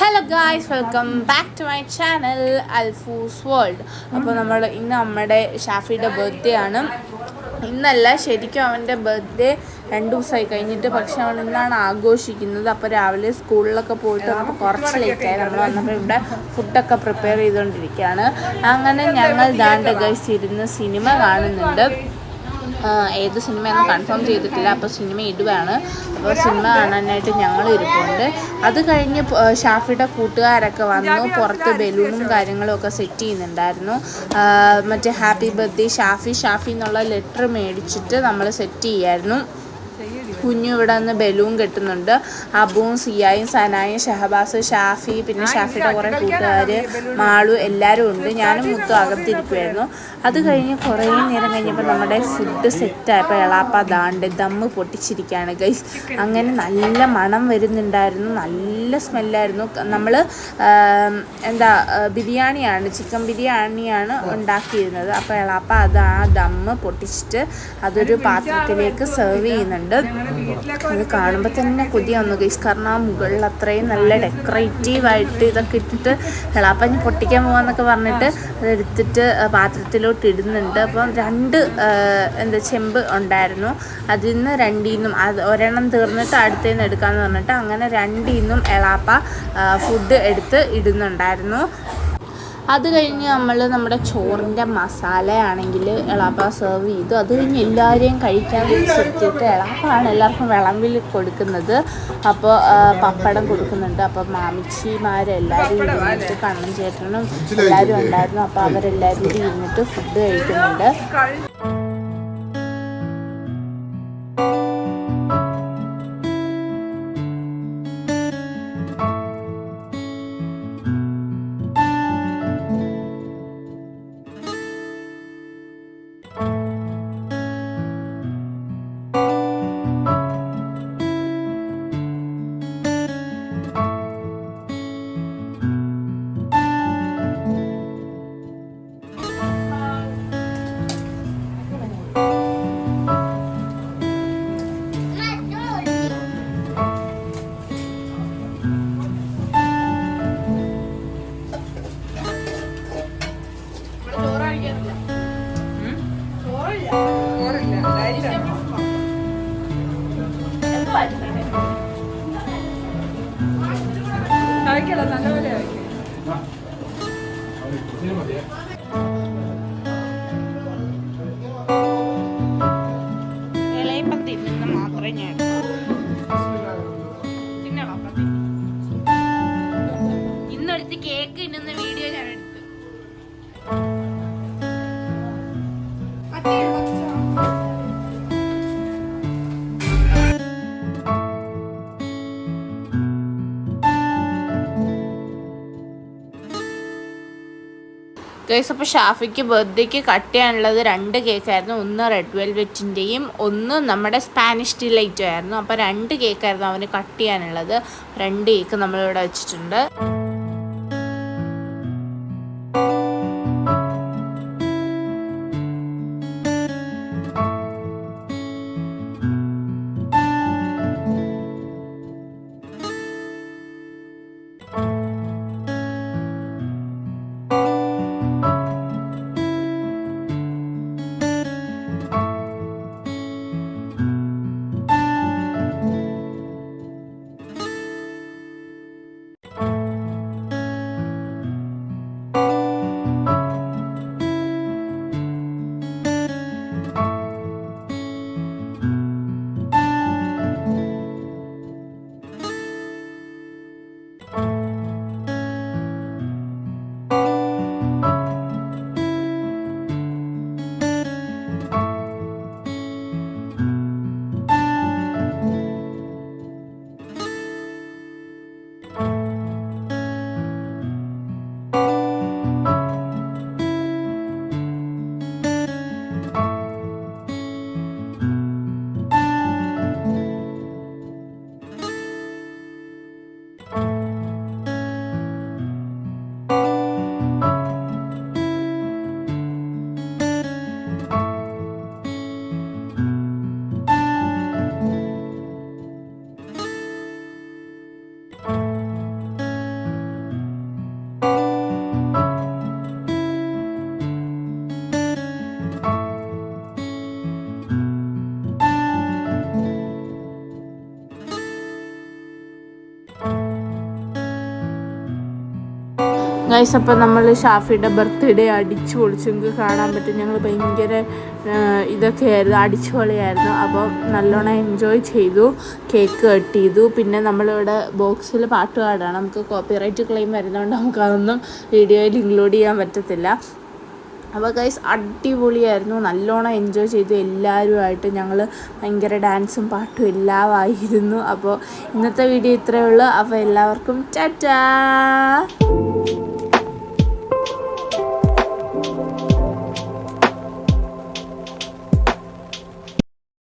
Hello guys, welcome back to my channel Alfoos world. അപ്പോൾ ഇന്ന് നമ്മുടെ ഷാഫിയുടെ ബർത്ത്ഡേ ആണ്. ഇന്നല്ല, ശരിക്കും അവൻ്റെ ബർത്ത്ഡേ 2 ദിവസമായി കഴിഞ്ഞിട്ട്, പക്ഷെ അവൻ ഇന്നാണ് ആഘോഷിക്കുന്നത്. അപ്പോൾ രാവിലെ സ്കൂളിലൊക്കെ പോയിട്ട് വന്നപ്പോൾ കുറച്ച് ലേറ്റായി. നമ്മൾ വന്നപ്പോൾ ഇവിടെ ഫുഡൊക്കെ പ്രിപ്പയർ ചെയ്തുകൊണ്ടിരിക്കുകയാണ്. അങ്ങനെ ഞങ്ങൾ ദാണ്ട ഗൈസ് ഇരുന്ന് സിനിമ കാണുന്നുണ്ട്. ഏത് സിനിമയൊന്നും കൺഫേം ചെയ്തിട്ടില്ല. അപ്പോൾ സിനിമ ഇടുകയാണ്. അപ്പോൾ സിനിമ കാണാനായിട്ട് ഞങ്ങൾ ഇരിപ്പുണ്ട്. അത് കഴിഞ്ഞ് ഷാഫിയുടെ കൂട്ടുകാരൊക്കെ വന്നു. പുറത്ത് ബലൂണും കാര്യങ്ങളും ഒക്കെ സെറ്റ് ചെയ്യുന്നുണ്ടായിരുന്നു. മറ്റേ ഹാപ്പി ബർത്ത്ഡേ ഷാഫി എന്നുള്ള ലെറ്റർ മേടിച്ചിട്ട് നമ്മൾ സെറ്റ് ചെയ്യായിരുന്നു. കുഞ്ഞു ഇവിടെ നിന്ന് ബലൂൺ കെട്ടുന്നുണ്ട്. അബുവും സിയായും സനായും ഷഹബാസ്, ഷാഫി, പിന്നെ ഷാഫിയുടെ കുറേ കൂട്ടുകാർ, മാളു, എല്ലാവരും ഉണ്ട്. ഞാനും മുത്തും അകത്തിരിക്കുമായിരുന്നു. അത് കഴിഞ്ഞ് കുറേ നേരം കഴിഞ്ഞപ്പോൾ നമ്മുടെ ഫുഡ് സെറ്റായപ്പോൾ എളാപ്പ ദാണ്ട് ദമ്മ് പൊട്ടിച്ചിരിക്കുകയാണ് ഗൈസ്. അങ്ങനെ നല്ല മണം വരുന്നുണ്ടായിരുന്നു, നല്ല സ്മെല്ലായിരുന്നു. നമ്മൾ ബിരിയാണിയാണ്, ചിക്കൻ ബിരിയാണിയാണ് ഉണ്ടാക്കിയിരുന്നത്. അപ്പോൾ എളാപ്പ ആ ദമ്മ് പൊട്ടിച്ചിട്ട് അതൊരു പാത്രത്തിലേക്ക് സെർവ് ചെയ്യുന്നുണ്ട്. അത് കാണുമ്പോൾ തന്നെ കൊതി വന്നു ഗൈസ്. കാരണം ആ മുകളിൽ അത്രയും നല്ല ഡെക്കറേറ്റീവായിട്ട് ഇതൊക്കെ ഇട്ടിട്ട് എളാപ്പഞ്ഞ് പൊട്ടിക്കാൻ പോകാമെന്നൊക്കെ പറഞ്ഞിട്ട് അതെടുത്തിട്ട് പാത്രത്തിലോട്ട് ഇടുന്നുണ്ട്. അപ്പം 2 ചെമ്പ് ഉണ്ടായിരുന്നു. അതിൽ നിന്ന് 2 ഒരെണ്ണം തീർന്നിട്ട് അടുത്തേന്ന് എടുക്കാമെന്ന് പറഞ്ഞിട്ട് അങ്ങനെ 2 എളാപ്പ ഫുഡ് എടുത്ത് ഇടുന്നുണ്ടായിരുന്നു. അത് കഴിഞ്ഞ് നമ്മുടെ ചോറിൻ്റെ മസാലയാണെങ്കിൽ എളാപ്പ സെർവ് ചെയ്തു. അത് കഴിഞ്ഞ് എല്ലാവരെയും കഴിക്കാൻ വെച്ചിട്ട് എളാപ്പാണ് എല്ലാവർക്കും വിളമ്പിൽ കൊടുക്കുന്നത്. അപ്പോൾ പപ്പടം കൊടുക്കുന്നുണ്ട്. അപ്പോൾ മാമിച്ചിമാരെല്ലാവരും ഇരുന്നിട്ട് കണ്ണൻ ചേട്ടനും എല്ലാവരും ഉണ്ടായിരുന്നു. അപ്പോൾ അവരെല്ലാവരും കൂടി ഇരുന്നിട്ട് ഫുഡ് കഴിക്കുന്നുണ്ട്. ഇന്നെടുത്ത് കേക്ക് ഇന്നുന്ന വീഡിയോ ഞാൻ എടുത്തു. ഗൈസ്, അപ്പോൾ ഷാഫിക്ക് ബർത്ത്ഡേക്ക് കട്ട് ചെയ്യാനുള്ളത് 2 കേക്കായിരുന്നു. ഒന്ന് റെഡ് വെൽവെറ്റിൻ്റെയും ഒന്ന് നമ്മുടെ സ്പാനിഷ് ഡിലൈറ്റും ആയിരുന്നു. അപ്പോൾ 2 കേക്കായിരുന്നു അവന് കട്ട് ചെയ്യാനുള്ളത്. 2 കേക്ക് നമ്മളിവിടെ വെച്ചിട്ടുണ്ട്. ഗൈസ് അപ്പോൾ നമ്മൾ ഷാഫിയുടെ ബർത്ത്ഡേ അടിച്ചു പൊളിച്ചു, നിങ്ങൾക്ക് കാണാൻ പറ്റും. ഞങ്ങൾ ഭയങ്കര ഇതൊക്കെ ആയിരുന്നു, അടിച്ചുപൊളിയായിരുന്നു. അപ്പോൾ നല്ലോണം എൻജോയ് ചെയ്തു, കേക്ക് കട്ട് ചെയ്തു. പിന്നെ നമ്മളിവിടെ ബോക്സിൽ പാട്ട് പാടാണ്, നമുക്ക് കോപ്പിറൈറ്റ് ക്ലെയിം വരുന്നതുകൊണ്ട് നമുക്കതൊന്നും വീഡിയോയിൽ ഇൻക്ലൂഡ് ചെയ്യാൻ പറ്റത്തില്ല. അപ്പോൾ ഗൈസ് അടിപൊളിയായിരുന്നു, നല്ലോണം എൻജോയ് ചെയ്തു. എല്ലാവരുമായിട്ട് ഞങ്ങൾ ഭയങ്കര ഡാൻസും പാട്ടും എല്ലാം ആയിരുന്നു. അപ്പോൾ ഇന്നത്തെ വീഡിയോ ഇത്രയേ ഉള്ളൂ. അപ്പോൾ എല്ലാവർക്കും ടാറ്റാ.